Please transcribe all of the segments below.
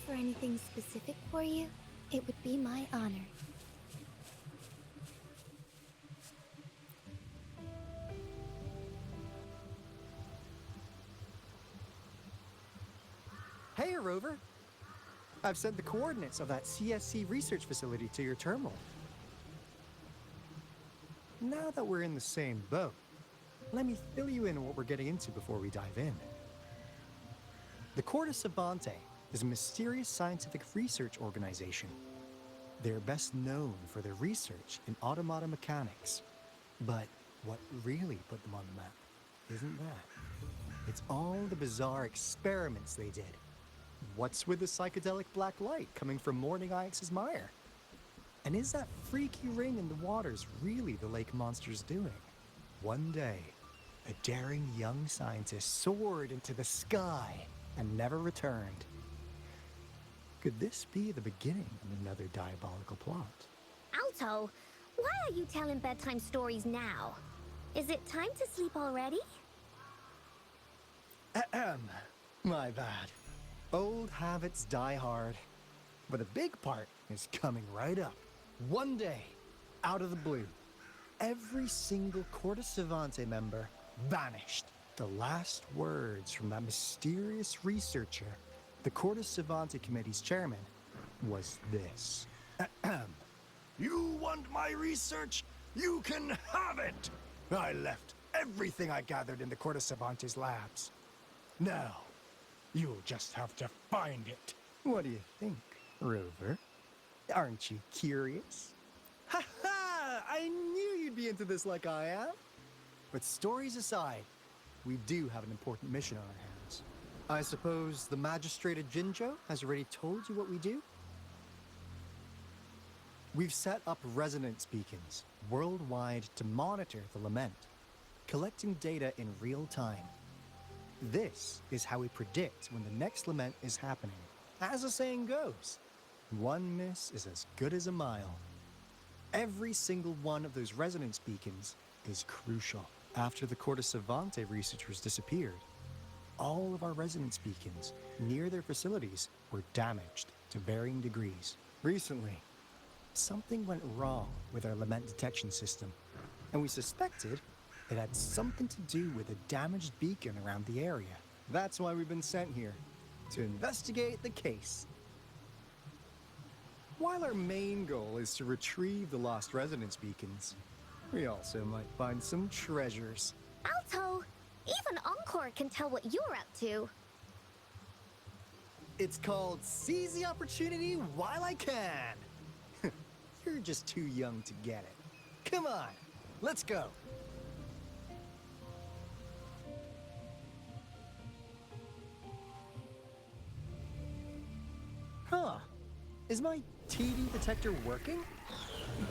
for anything specific for you, it would be my honor. Hey, Rover. I've sent the coordinates of that CSC research facility to your terminal. Now that we're in the same boat, let me fill you in on what we're getting into before we dive in. The Corte Savante is a mysterious scientific research organization. They're best known for their research in automata mechanics. But what really put them on the map isn't that. It's all the bizarre experiments they did. What's with the psychedelic black light coming from Morning Ix's mire? And is that freaky ring in the waters really the lake monster's doing? One day, a daring young scientist soared into the sky and never returned. Could this be the beginning of another diabolical plot? Alto, why are you telling bedtime stories now? Is it time to sleep already? Ahem. My bad. Old habits die hard. But a big part is coming right up. One day, out of the blue, every single Corte Savante member vanished. The last words from that mysterious researcher, the Corte Savante Committee's chairman, was this. Ahem. You want my research? You can have it! I left everything I gathered in the Corte Savante's labs. Now, you'll just have to find it. What do you think, Rover? Aren't you curious? Ha ha! I knew you'd be into this like I am. But stories aside, we do have an important mission on our hands. I suppose the Magistrate of Jinzhou has already told you what we do? We've set up resonance beacons worldwide to monitor the lament, collecting data in real time. This is how we predict when the next lament is happening. As the saying goes, one miss is as good as a mile. Every single one of those resonance beacons is crucial. After the Corte Savante researchers disappeared, all of our resonance beacons near their facilities were damaged to varying degrees. Recently, something went wrong with our lament detection system, and we suspected it had something to do with a damaged beacon around the area. That's why we've been sent here, to investigate the case. While our main goal is to retrieve the lost resonance beacons, we also might find some treasures. Alto, even Encore can tell what you're up to. It's called Seize the Opportunity While I Can. You're just too young to get it. Come on, let's go. Huh. Is my TD detector working?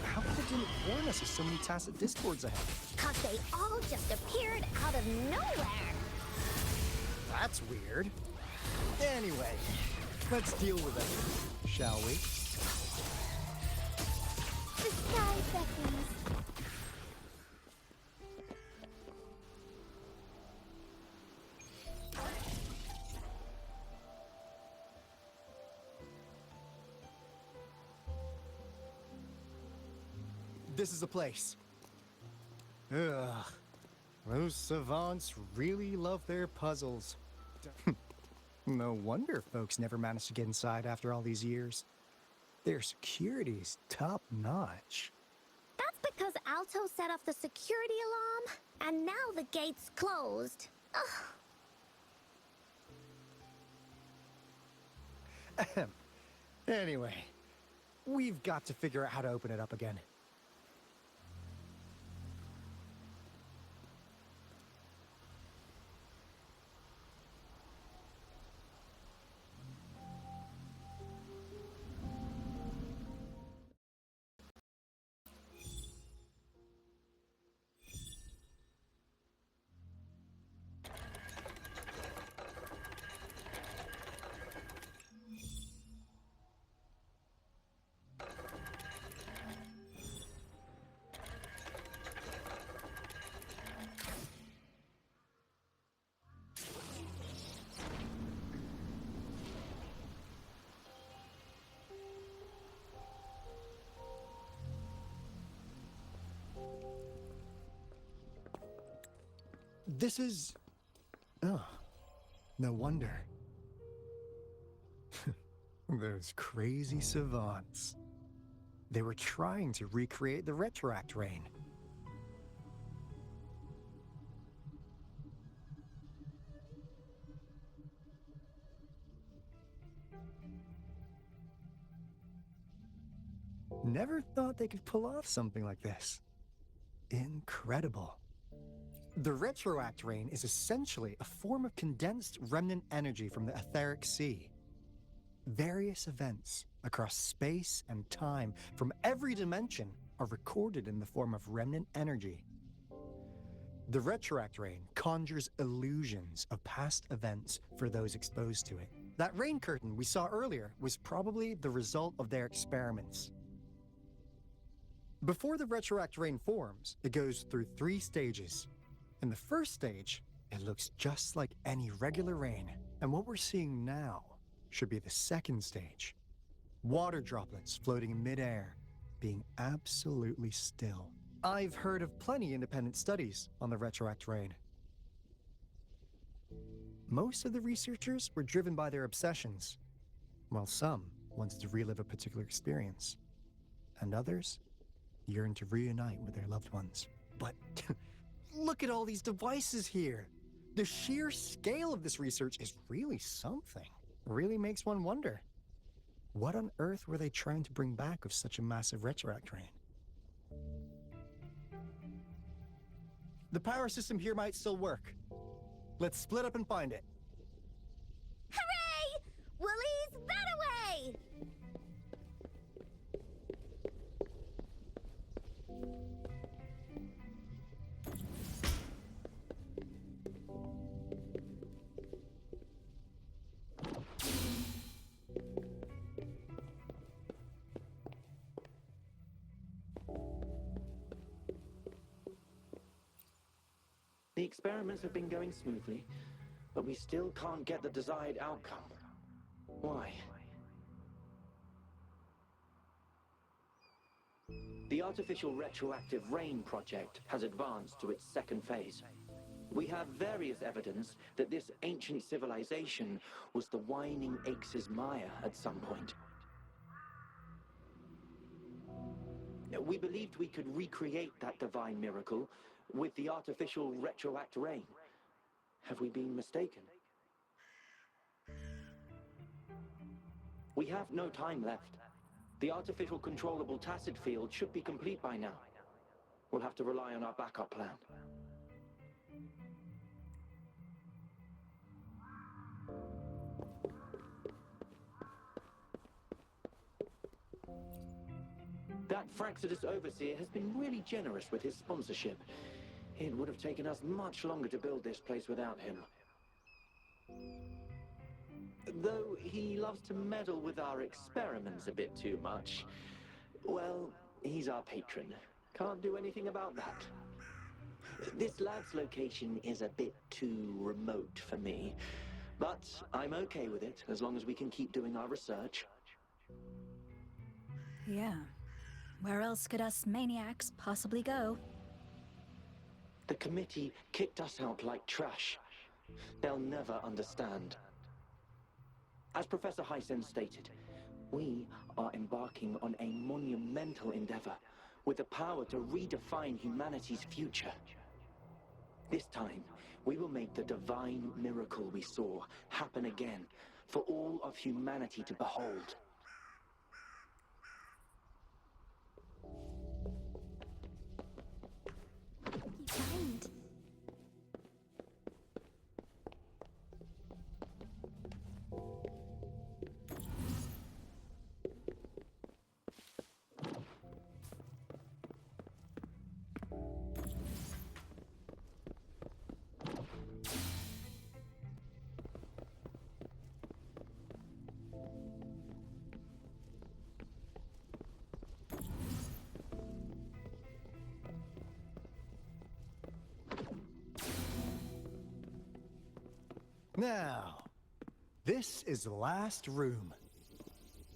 How come it didn't warn us of so many tacit discords ahead? 'Cause they all just appeared out of nowhere. That's weird. Anyway, let's deal with it, shall we? The sky beckons. This is the place. Ugh. Those savants really love their puzzles. No wonder folks never managed to get inside after all these years. Their security's top-notch. That's because Alto set off the security alarm, and now the gate's closed. Ahem. Anyway, we've got to figure out how to open it up again. This is... Oh, no wonder. Those crazy savants. They were trying to recreate the retroact rain. Never thought they could pull off something like this. Incredible. The retroact rain is essentially a form of condensed remnant energy from the etheric sea. Various events across space and time from every dimension are recorded in the form of remnant energy. The retroact rain conjures illusions of past events for those exposed to it. That rain curtain we saw earlier was probably the result of their experiments. Before the retroact rain forms, it goes through 3 stages. In the first stage, it looks just like any regular rain, and what we're seeing now should be the second stage. Water droplets floating in midair, being absolutely still. I've heard of plenty independent studies on the retroact rain. Most of the researchers were driven by their obsessions, while some wanted to relive a particular experience, and others yearned to reunite with their loved ones. But look at all these devices here. The sheer scale of this research is really something. Really makes one wonder. What on earth were they trying to bring back with such a massive retroact rain? The power system here might still work. Let's split up and find it. Hooray! Woolies, that away! The experiments have been going smoothly, but we still can't get the desired outcome. Why? The artificial retroactive rain project has advanced to its second phase. We have various evidence that this ancient civilization was the Whining Aches' Maya at some point. We believed we could recreate that divine miracle with the artificial retroact rain. Have we been mistaken? We have no time left. The artificial controllable tacit field should be complete by now. We'll have to rely on our backup plan. That Fraxidus overseer has been really generous with his sponsorship. It would have taken us much longer to build this place without him. Though he loves to meddle with our experiments a bit too much. Well, he's our patron. Can't do anything about that. This lab's location is a bit too remote for me, but I'm okay with it as long as we can keep doing our research. Yeah. Where else could us maniacs possibly go? The committee kicked us out like trash. They'll never understand. As Professor Hysen stated, we are embarking on a monumental endeavor with the power to redefine humanity's future. This time, we will make the divine miracle we saw happen again for all of humanity to behold. Kind. Now, this is the last room.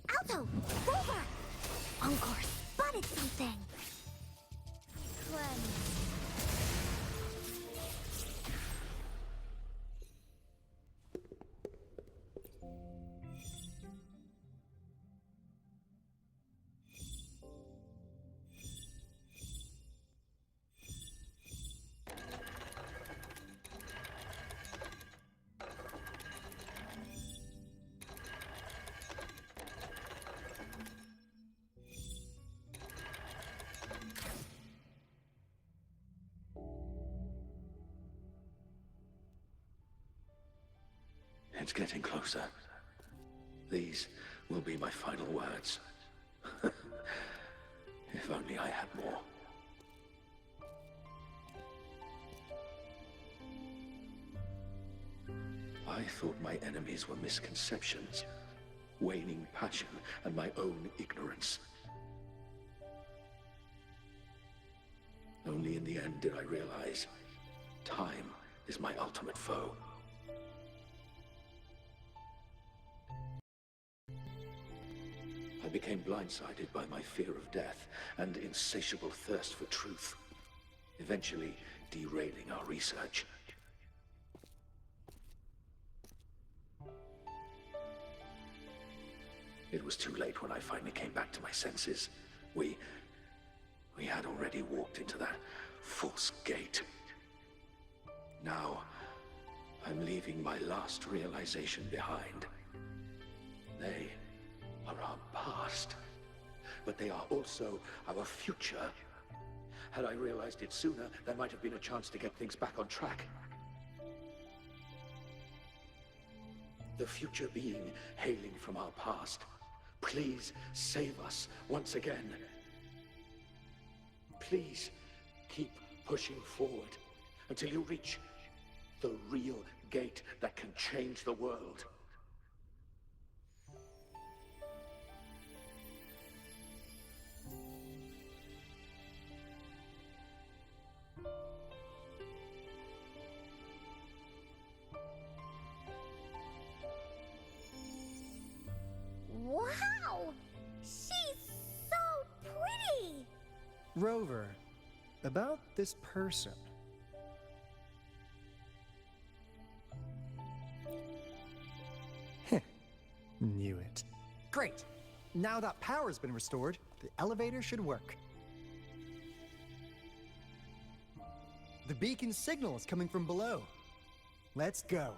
Alto! Over! Encore spotted something! Cleanse. It's getting closer. These will be my final words. If only I had more. I thought my enemies were misconceptions, waning passion, and my own ignorance. Only in the end did I realize time is my ultimate foe. I became blindsided by my fear of death and insatiable thirst for truth, eventually derailing our research. It was too late when I finally came back to my senses. We had already walked into that false gate. Now, I'm leaving my last realization behind. They are our past, but they are also our future. Had I realized it sooner, there might have been a chance to get things back on track. The future being hailing from our past. Please save us once again. Please keep pushing forward until you reach the real gate that can change the world. Wow! She's so pretty! Rover, about this person. Knew it. Great! Now that power's been restored, the elevator should work. The beacon signal is coming from below. Let's go.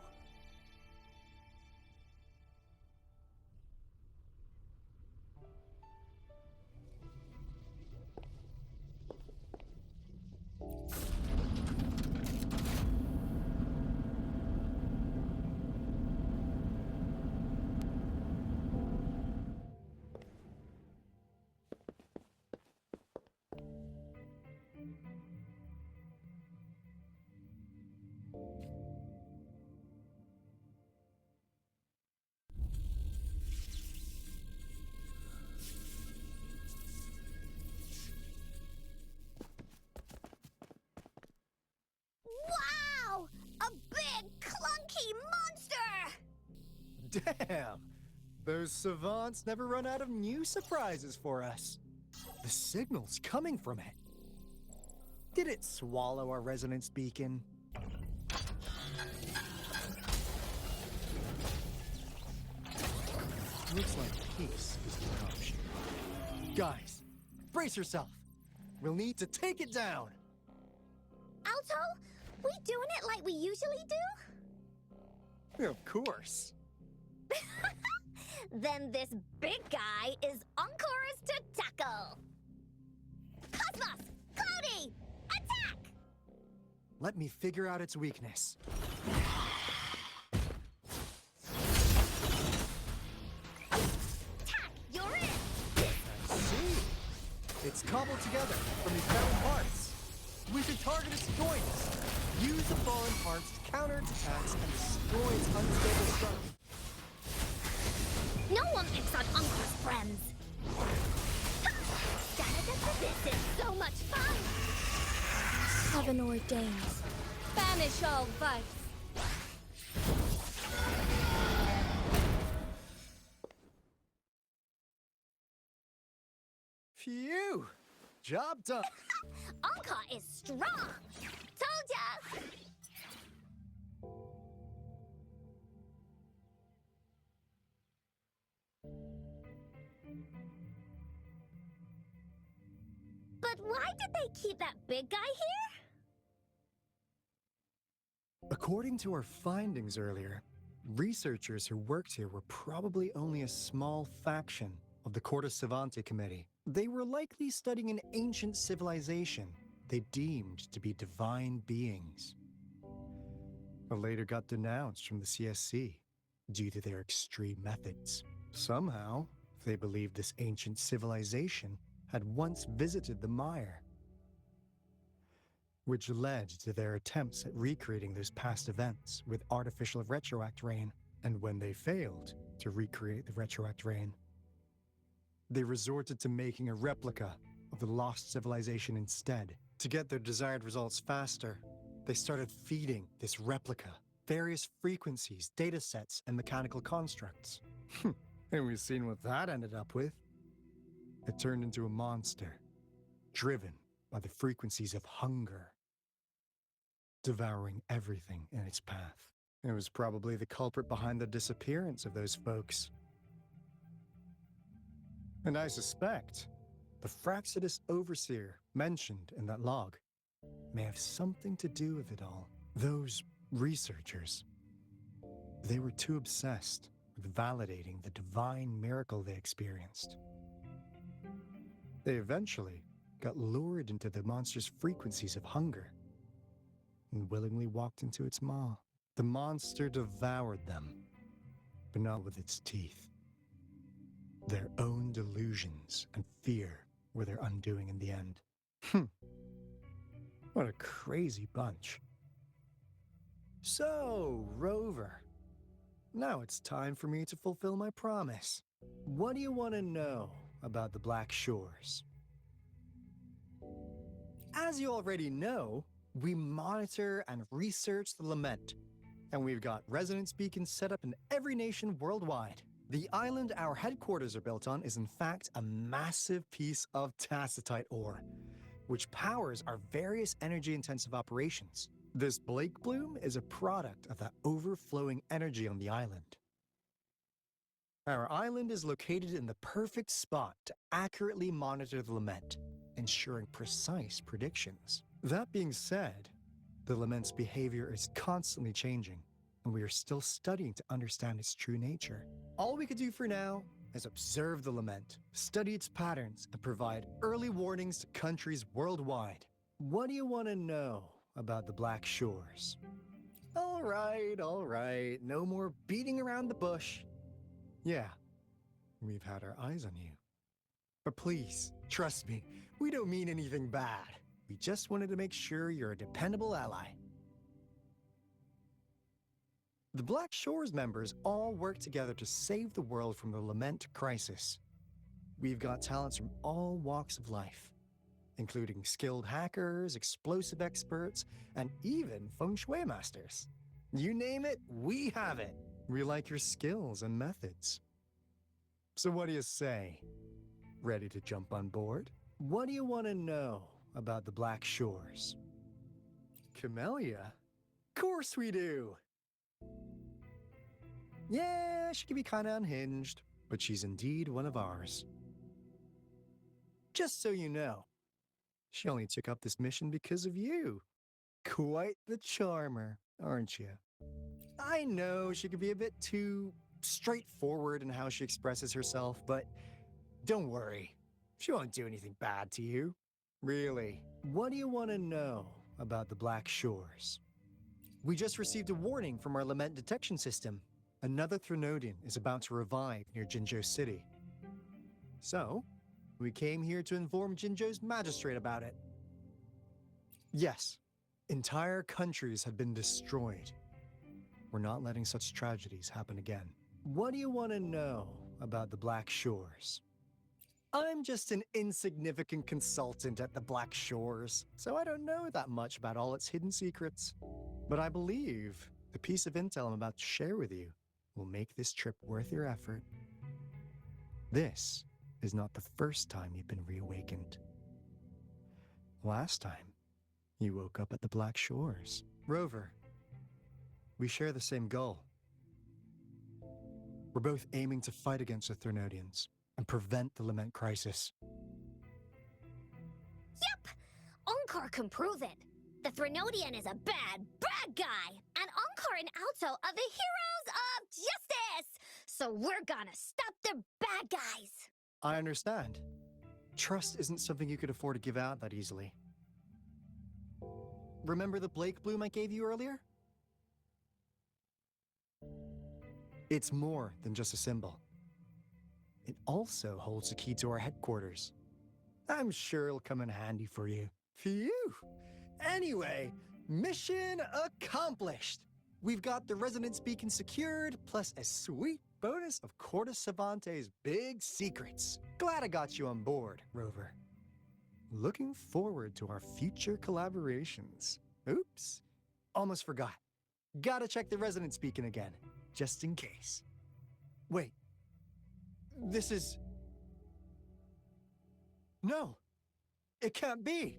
Wow! A big, clunky monster! Damn! Those savants never run out of new surprises for us. The signal's coming from it. Did it swallow our resonance beacon? Looks like peace is the option. Guys, brace yourself. We'll need to take it down. Alto, we doing it like we usually do? Of course. Then this big guy is Encore's to tackle. Cosmos! Cloudy! Attack! Let me figure out its weakness. Tack! You're in! I see. It's cobbled together from these metal parts. We should target its joints. Use the fallen parts to counter its attacks and destroy its unstable structure. No one picks on Encore's friends. This is so much fun! Heaven ordains. Banish all vice. Phew! Job done. Encore is strong! Told ya! But why did they keep that big guy here? According to our findings earlier, researchers who worked here were probably only a small faction of the Corte Savante Committee. They were likely studying an ancient civilization they deemed to be divine beings. But later got denounced from the CSC, due to their extreme methods. Somehow, they believed this ancient civilization had once visited the mire, which led to their attempts at recreating those past events with artificial retroact rain. And when they failed to recreate the retroact rain, they resorted to making a replica of the lost civilization instead. To get their desired results faster, they started feeding this replica various frequencies, data sets, and mechanical constructs. And we've seen what that ended up with. It turned into a monster, driven by the frequencies of hunger, devouring everything in its path. It was probably the culprit behind the disappearance of those folks. And I suspect the Fraxidus Overseer mentioned in that log may have something to do with it all. Those researchers, they were too obsessed with validating the divine miracle they experienced. They eventually got lured into the monster's frequencies of hunger and willingly walked into its maw. The monster devoured them, but not with its teeth. Their own delusions and fear were their undoing in the end. What a crazy bunch. So, Rover, now it's time for me to fulfill my promise. What do you want to know about the Black Shores? As you already know, we monitor and research the Lament, and we've got resonance beacons set up in every nation worldwide. The island our headquarters are built on is in fact a massive piece of tacitite ore, which powers our various energy-intensive operations. This Blake Bloom is a product of that overflowing energy on the island. Our island is located in the perfect spot to accurately monitor the Lament, ensuring precise predictions. That being said, the Lament's behavior is constantly changing, and we are still studying to understand its true nature. All we could do for now is observe the Lament, study its patterns, and provide early warnings to countries worldwide. What do you want to know about the Black Shores? All right, no more beating around the bush. Yeah, we've had our eyes on you. But please, trust me, we don't mean anything bad. We just wanted to make sure you're a dependable ally. The Black Shores members all work together to save the world from the Lament crisis. We've got talents from all walks of life, including skilled hackers, explosive experts, and even feng shui masters. You name it, we have it. We like your skills and methods. So what do you say? Ready to jump on board? What do you want to know about the Black Shores? Camellia? Of course we do! Yeah, she can be kinda unhinged, but she's indeed one of ours. Just so you know, she only took up this mission because of you. Quite the charmer, aren't you? I know she can be a bit too straightforward in how she expresses herself, but don't worry. She won't do anything bad to you. Really, what do you want to know about the Black Shores? We just received a warning from our Lament detection system. Another Threnodian is about to revive near Jinzhou City. So, we came here to inform Jinzhou's magistrate about it. Yes, entire countries have been destroyed. We're not letting such tragedies happen again. What do you want to know about the Black Shores? I'm just an insignificant consultant at the Black Shores, so I don't know that much about all its hidden secrets. But I believe the piece of intel I'm about to share with you will make this trip worth your effort. This is not the first time you've been reawakened. Last time, you woke up at the Black Shores. Rover, we share the same goal. We're both aiming to fight against the Threnodians and prevent the Lament crisis. Yep! Onkar can prove it. The Threnodian is a bad, bad guy, and Onkar and Alto are the heroes of justice! So we're gonna stop the bad guys! I understand. Trust isn't something you could afford to give out that easily. Remember the Blake Bloom I gave you earlier? It's more than just a symbol. It also holds the key to our headquarters. I'm sure it'll come in handy for you. Phew! Anyway, mission accomplished! We've got the resonance beacon secured, plus a sweet bonus of Cortus Savante's big secrets. Glad I got you on board, Rover. Looking forward to our future collaborations. Oops, almost forgot. Gotta check the resonance beacon again, just in case. Wait, this is... No, it can't be.